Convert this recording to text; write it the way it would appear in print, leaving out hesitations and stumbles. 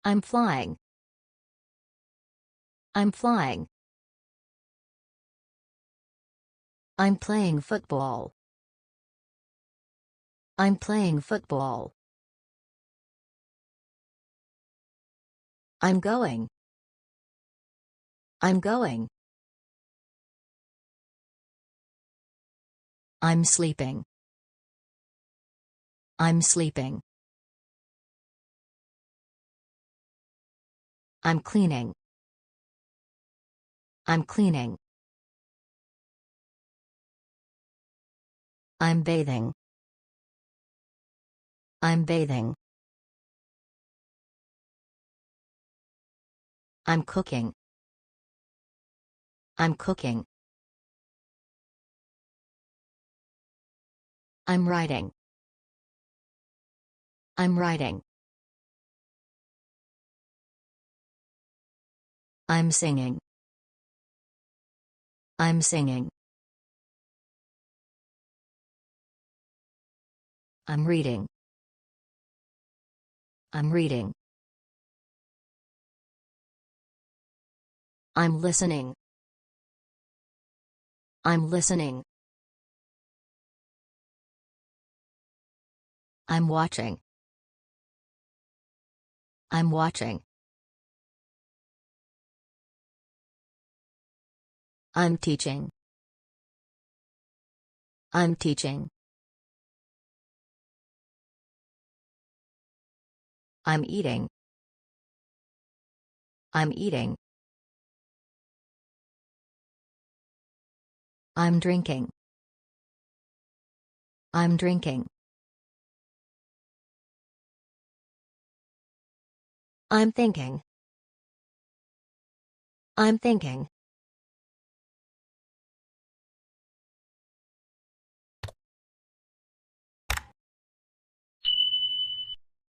I'm flying. I'm flying. I'm playing football. I'm playing football. I'm going. I'm going. I'm sleeping. I'm sleeping. I'm cleaning. I'm cleaning. I'm bathing. I'm bathing. I'm cooking. I'm cooking. I'm writing. I'm writing. I'm singing. I'm singing. I'm reading. I'm reading. I'm listening. I'm listening. I'm watching. I'm watching. I'm teaching. I'm teaching. I'm eating. I'm eating. I'm drinking. I'm drinking. I'm thinking. I'm thinking.